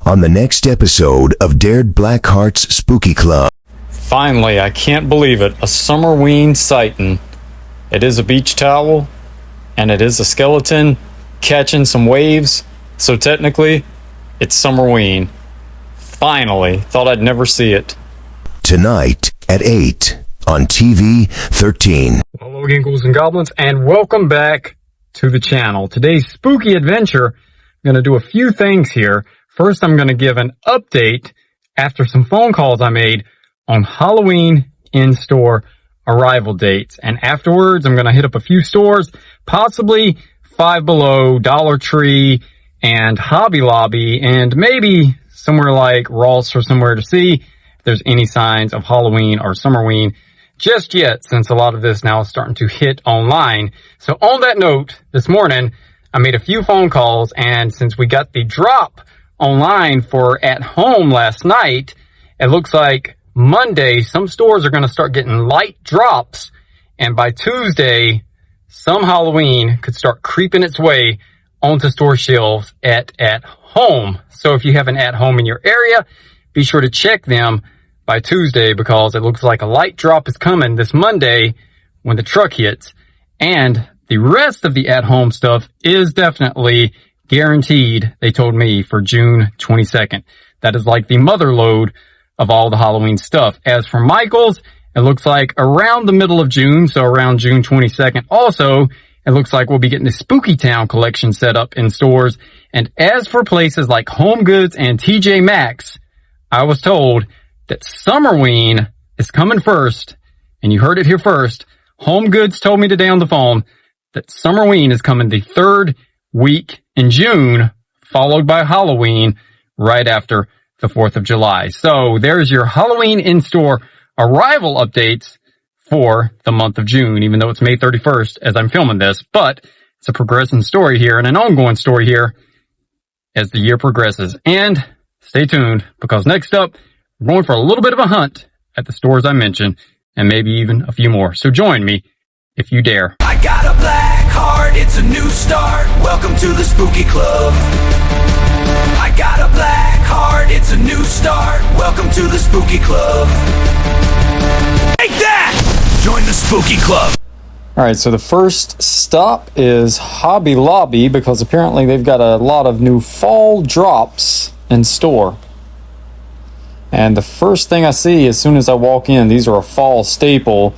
on the next episode of BlackHearts Spooky Club. Finally, I can't believe it, a Summerween sighting. It is a beach towel, and it is a skeleton catching some waves, so technically, it's Summerween. Finally, thought I'd never see it. Tonight at 8 on TV 13. Hello again, ghouls and goblins, and welcome back to the channel. Today's spooky adventure, I'm going to do a few things here. First, I'm going to give an update after some phone calls I made on Halloween in-store arrival dates. And afterwards, I'm going to hit up a few stores, possibly Five Below, Dollar Tree, and Hobby Lobby, and maybe somewhere like Ross or somewhere to see if there's any signs of Halloween or Summerween just yet, since a lot of this now is starting to hit online. So on that note, this morning, I made a few phone calls, and since we got the drop online for at home last night, it looks like Monday, some stores are going to start getting light drops, and by Tuesday, some Halloween could start creeping its way onto store shelves at home. So if you have an at home in your area, be sure to check them by Tuesday, because it looks like a light drop is coming this Monday when the truck hits. And the rest of the at home stuff is definitely guaranteed, they told me, for June 22nd. That is like the mother load of all the Halloween stuff. As for Michael's, it looks like around the middle of June, so around June 22nd. Also, it looks like we'll be getting the Spooky Town collection set up in stores. And as for places like Home Goods and TJ Maxx, I was told that Summerween is coming first, and you heard it here first. Home Goods told me today on the phone that Summerween is coming the third week in June, followed by Halloween right after the 4th of July. So there's your Halloween in-store arrival updates for the month of June, even though it's May 31st as I'm filming this. But it's a progressing story here and an ongoing story here as the year progresses. And stay tuned, because next up, we're going for a little bit of a hunt at the stores I mentioned, and maybe even a few more. So join me if you dare. I got a black heart, it's a new start. Welcome to the Spooky Club. I got a black heart, it's a new start. Welcome to the Spooky Club. Take that! Join the Spooky Club. Alright, so the first stop is Hobby Lobby, because apparently they've got a lot of new fall drops in store. And the first thing I see as soon as I walk in, these are a fall staple.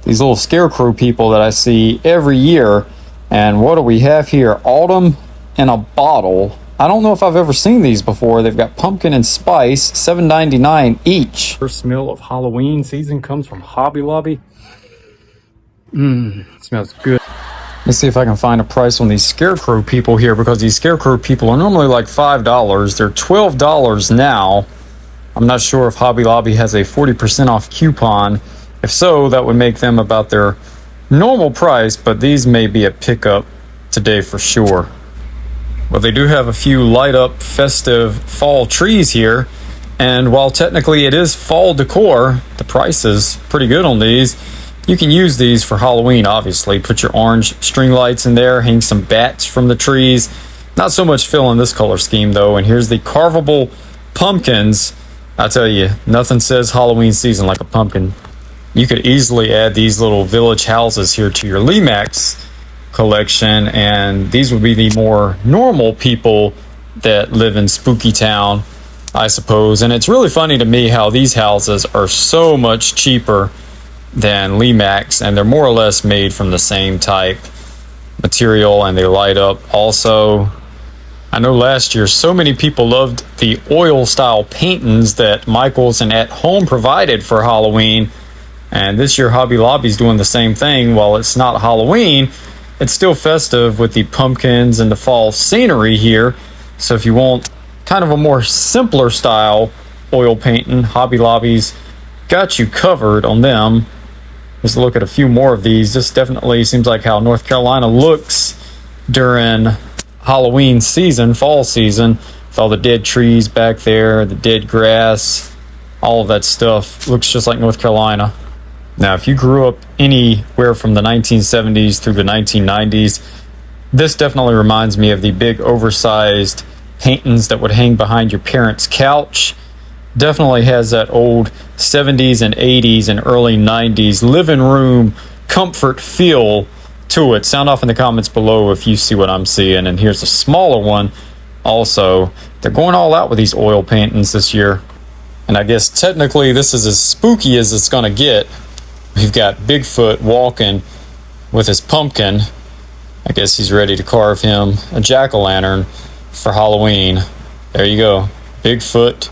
These little scarecrow people that I see every year. And what do we have here? Autumn in a bottle. I don't know if I've ever seen these before. They've got pumpkin and spice, $7.99 each. First smell of Halloween season comes from Hobby Lobby. Smells good. Let's see if I can find a price on these scarecrow people here, because these scarecrow people are normally like $5. They're $12 now. I'm not sure if Hobby Lobby has a 40% off coupon. If so, that would make them about their normal price, but these may be a pickup today for sure. Well, they do have a few light up festive fall trees here, and while technically it is fall decor, the price is pretty good on these. You can use these for Halloween, obviously. Put your orange string lights in there, hang some bats from the trees. Not so much fill in this color scheme though. And here's the carvable pumpkins. I tell you, nothing says Halloween season like a pumpkin. You could easily add these little village houses here to your Limax collection, and these would be the more normal people that live in Spooky Town, I suppose. And it's really funny to me how these houses are so much cheaper than Limax, and they're more or less made from the same type material, and they light up also. I know last year so many people loved the oil style paintings that Michael's and At Home provided for Halloween, and this year Hobby Lobby's doing the same thing. While it's not Halloween, it's still festive with the pumpkins and the fall scenery here. So if you want kind of a more simpler style oil painting, Hobby Lobby's got you covered on them. Let's look at a few more of these. This definitely seems like how North Carolina looks during Halloween season, fall season, with all the dead trees back there, the dead grass, all of that stuff. Looks just like North Carolina. Now, if you grew up anywhere from the 1970s through the 1990s, this definitely reminds me of the big oversized paintings that would hang behind your parents' couch. Definitely has that old 70s and 80s and early 90s living room comfort feel to it. Sound off in the comments below if you see what I'm seeing. And here's a smaller one also. They're going all out with these oil paintings this year. And I guess technically this is as spooky as it's going to get. We've got Bigfoot walking with his pumpkin. I guess he's ready to carve him a jack-o'-lantern for Halloween. There you go. Bigfoot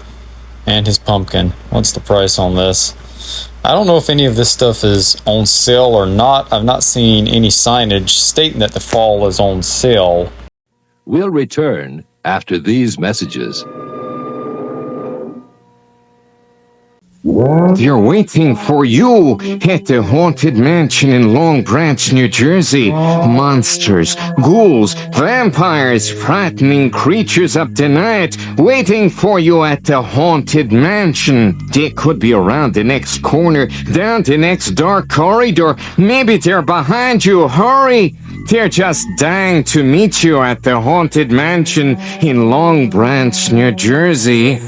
and his pumpkin. What's the price on this? I don't know if any of this stuff is on sale or not. I've not seen any signage stating that the fall is on sale. We'll return after these messages. They're waiting for you at the Haunted Mansion in Long Branch, New Jersey. Monsters, ghouls, vampires, frightening creatures of the night, waiting for you at the Haunted Mansion. They could be around the next corner, down the next dark corridor. Maybe they're behind you. Hurry! They're just dying to meet you at the Haunted Mansion in Long Branch, New Jersey.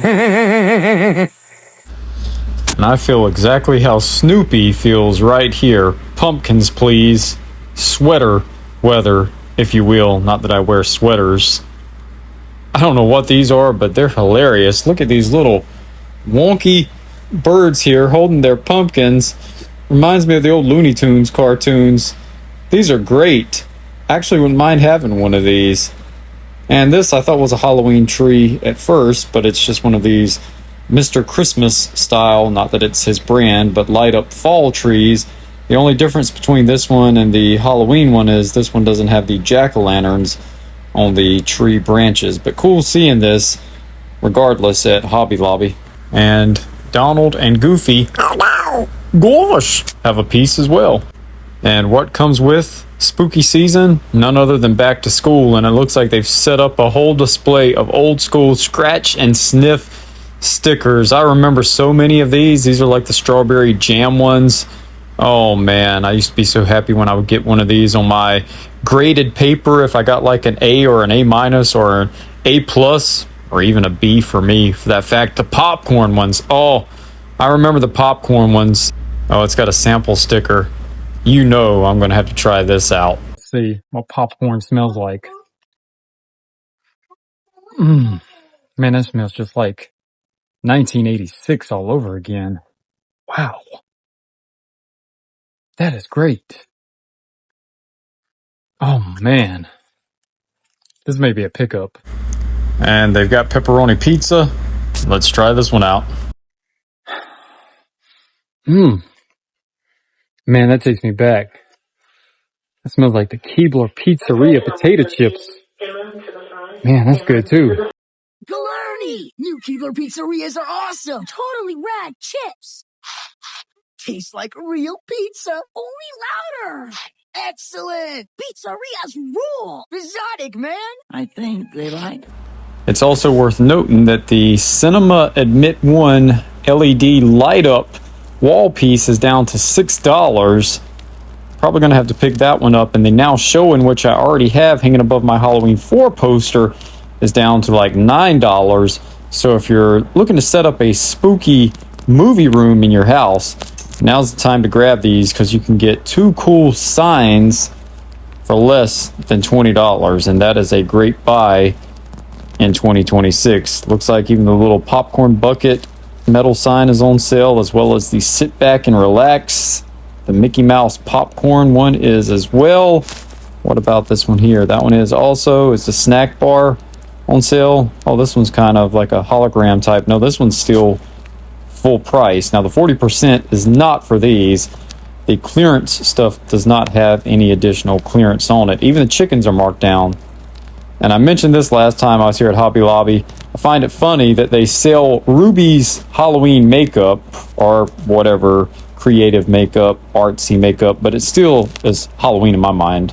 And I feel exactly how Snoopy feels right here. Pumpkins, please. Sweater weather, if you will. Not that I wear sweaters. I don't know what these are, but they're hilarious. Look at these little wonky birds here holding their pumpkins. Reminds me of the old Looney Tunes cartoons. These are great. Actually wouldn't mind having one of these. And this I thought was a Halloween tree at first, but it's just one of these Mr. Christmas style, not that it's his brand, but light up fall trees. The only difference between this one and the Halloween one is this one doesn't have the jack-o'-lanterns on the tree branches. But cool seeing this regardless at Hobby Lobby. And Donald and Goofy, gosh, have a piece as well. And what comes with spooky season? None other than back to school. And it looks like they've set up a whole display of old school scratch and sniff stickers. I remember so many of these. These are like the strawberry jam ones. Oh man, I used to be so happy when I would get one of these on my graded paper. If I got like an A or an A minus or an A plus or even a B for me, for that fact. The popcorn ones. Oh, I remember the popcorn ones. Oh, it's got a sample sticker. You know I'm gonna have to try this out. Let's see what popcorn smells like. Man, that smells just like 1986 all over again. Wow. That is great. Oh man. This may be a pickup. And they've got pepperoni pizza. Let's try this one out. Man, that takes me back. That smells like the Keebler Pizzeria potato chips. Man, that's good too. Galerny! New Keebler pizzerias are awesome! Totally rad chips! Tastes like real pizza, only louder! Excellent! Pizzerias rule! Exotic, man! I think they like. It's also worth noting that the Cinema Admit 1 LED light up wall piece is down to $6. Probably going to have to pick that one up. And the Now Showing, which I already have hanging above my Halloween 4 poster, is down to like $9. So if you're looking to set up a spooky movie room in your house, now's the time to grab these because you can get 2 cool signs for less than $20, and that is a great buy in 2026. Looks like even the little popcorn bucket metal sign is on sale, as well as the sit back and relax. The Mickey Mouse popcorn one is as well. What about this one here? That one is also. Is the snack bar on sale? Oh, this one's kind of like a hologram type. No, this one's still full price. Now the 40% is not for these. The clearance stuff does not have any additional clearance on it. Even the chickens are marked down. And I mentioned this last time I was here at Hobby Lobby. I find it funny that they sell Ruby's Halloween makeup or whatever creative makeup, artsy makeup, but it still is Halloween in my mind.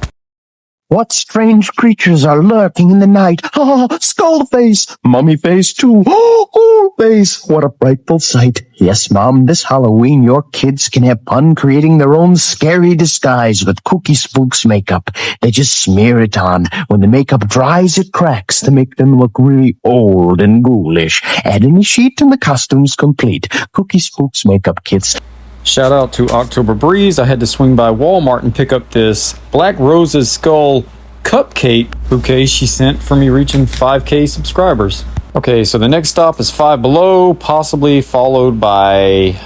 What strange creatures are lurking in the night? Oh, skull face, mummy face too. Oh, face. What a frightful sight. Yes, Mom, this Halloween your kids can have fun creating their own scary disguise with Cookie Spook's makeup. They just smear it on. When the makeup dries, it cracks to make them look really old and ghoulish. Add any sheet and the costume's complete. Cookie Spook's makeup kits. Shout out to October Breeze. I had to swing by Walmart and pick up this Black Rose's Skull cupcake bouquet she sent for me reaching 5K subscribers. Okay, so the next stop is Five Below, possibly followed by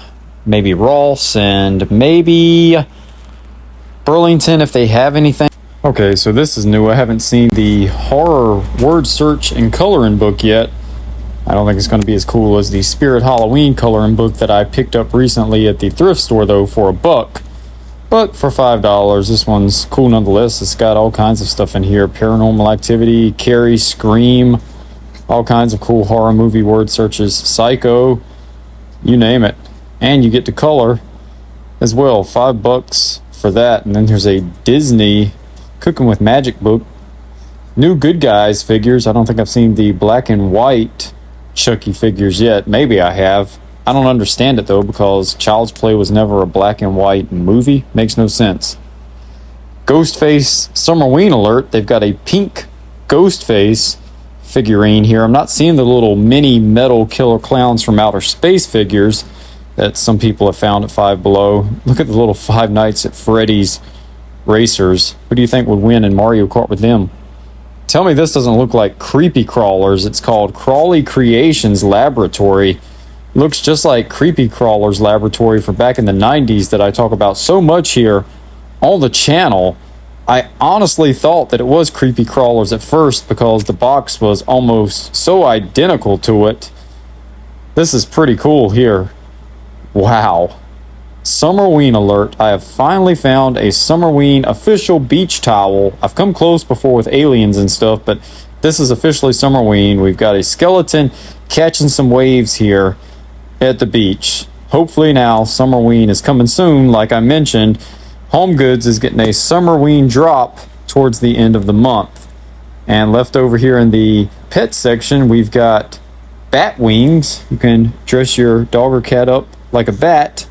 maybe Ross and maybe Burlington if they have anything. Okay, so this is new. I haven't seen the horror word search and coloring book yet. I don't think it's going to be as cool as the Spirit Halloween coloring book that I picked up recently at the thrift store, though, for $1. But for $5, this one's cool nonetheless. It's got all kinds of stuff in here. Paranormal Activity, Carrie, Scream, all kinds of cool horror movie word searches. Psycho, you name it. And you get to color as well. $5 for that. And then there's a Disney Cooking with Magic book. New Good Guys figures. I don't think I've seen the black and white Chucky figures yet. Maybe I have. I don't understand it though, because Child's Play was never a black and white movie. Makes no sense. Ghostface Summerween alert. They've got a pink Ghostface figurine here. I'm not seeing the little mini metal killer clowns from outer space figures that some people have found at Five Below. Look at the little Five Nights at Freddy's racers. Who do you think would win in Mario Kart with them? Tell me this doesn't look like Creepy Crawlers. It's called Crawley Creations Laboratory. Looks just like Creepy Crawlers Laboratory for back in the 90s that I talk about so much here on the channel. I honestly thought that it was Creepy Crawlers at first because the box was almost so identical to it. This is pretty cool here. Wow. Summerween alert. I have finally found a Summerween official beach towel. I've come close before with aliens and stuff, but this is officially Summerween. We've got a skeleton catching some waves here at the beach. Hopefully now Summerween is coming soon. Like I mentioned, Home Goods is getting a Summerween drop towards the end of the month. And left over here in the pet section, we've got bat wings. You can dress your dog or cat up like a bat.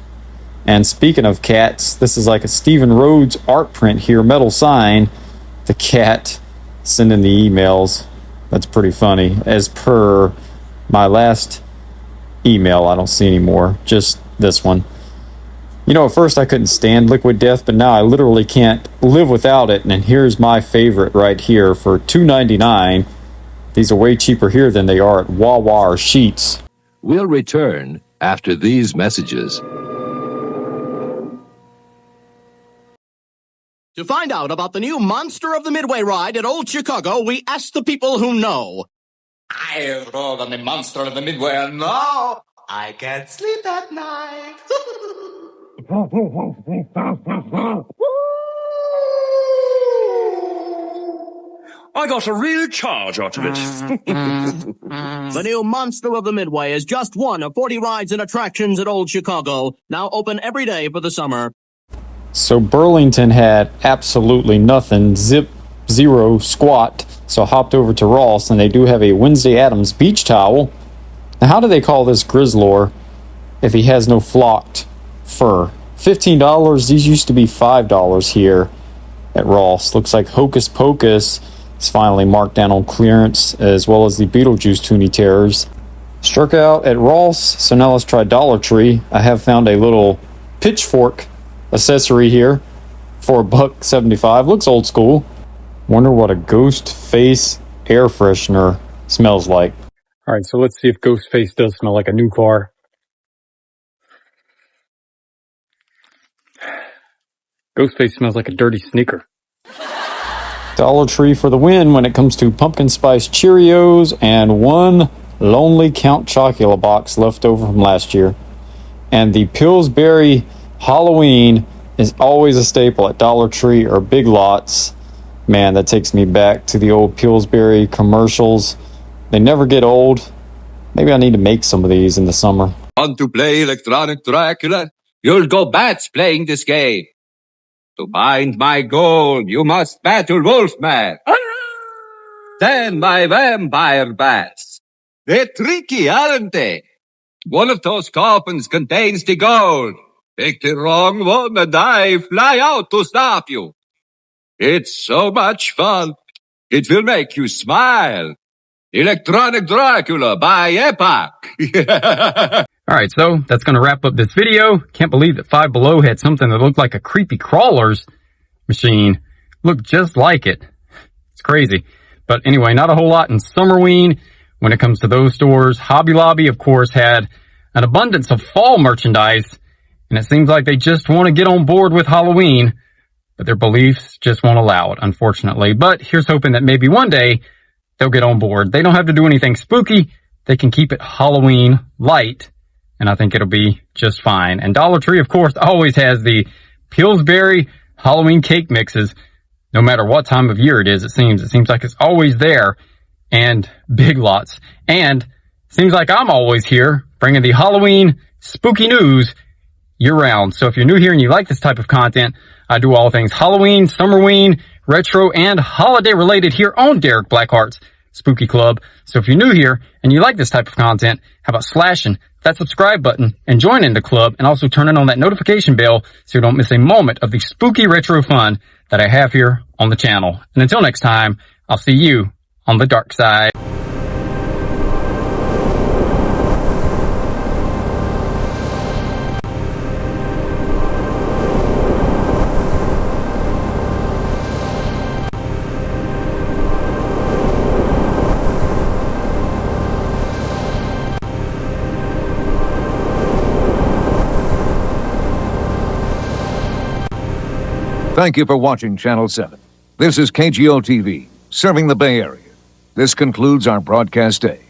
And speaking of cats, this is like a Stephen Rhodes art print here, metal sign. The cat sending the emails. That's pretty funny. As per my last email, I don't see any more, just this one. You know, at first I couldn't stand Liquid Death, but now I literally can't live without it. And here's my favorite right here for $2.99. These are way cheaper here than they are at Wawa or Sheetz. We'll return after these messages. To find out about the new Monster of the Midway ride at Old Chicago, we asked the people who know. I rode on the Monster of the Midway, and now I can't sleep at night. I got a real charge out of it. The new Monster of the Midway is just one of 40 rides and attractions at Old Chicago, now open every day for the summer. So Burlington had absolutely nothing, zero, squat. So I hopped over to Ross, and they do have a Wednesday Addams beach towel. Now, how do they call this Grizzlor if he has no flocked fur? $15. These used to be $5 here at Ross. Looks like Hocus Pocus is finally marked down on clearance, as well as the Beetlejuice Toonie Terrors. Struck out at Ross, so now let's try Dollar Tree. I have found a little pitchfork accessory here for $1.75. Looks old school. Wonder what a ghost face air freshener smells like. All right, so let's see if Ghostface does smell like a new car. Ghostface smells like a dirty sneaker. Dollar Tree for the win when it comes to pumpkin spice Cheerios and one lonely Count Chocula box left over from last year. And the Pillsbury Halloween is always a staple at Dollar Tree or Big Lots. Man, that takes me back to the old Pillsbury commercials. They never get old. Maybe I need to make some of these in the summer. Want to play electronic Dracula? You'll go bats playing this game. To find my gold, you must battle Wolfman. Then my vampire bats. They're tricky, aren't they? One of those coffins contains the gold. Pick the wrong one and I fly out to stop you. It's so much fun. It will make you smile. Electronic Dracula by Epoch. All right, so that's going to wrap up this video. Can't believe that Five Below had something that looked like a creepy crawlers machine. Looked just like it. It's crazy. But anyway, not a whole lot in Summerween when it comes to those stores. Hobby Lobby, of course, had an abundance of fall merchandise, and it seems like they just want to get on board with Halloween, but their beliefs just won't allow it, unfortunately. But here's hoping that maybe one day they'll get on board. They don't have to do anything spooky. They can keep it Halloween light, and I think it'll be just fine. And Dollar Tree, of course, always has the Pillsbury Halloween cake mixes. No matter what time of year it is, it seems like it's always there, and Big Lots. And seems like I'm always here bringing the Halloween spooky news year-round. So if you're new here and you like this type of content, I do all things Halloween, Summerween, retro, and holiday-related here on Derek BlackHearts Spooky Club. So if you're new here and you like this type of content, how about slashing that subscribe button and joining the club, and also turning on that notification bell so you don't miss a moment of the spooky retro fun that I have here on the channel. And until next time, I'll see you on the dark side. Thank you for watching Channel 7. This is KGO TV, serving the Bay Area. This concludes our broadcast day.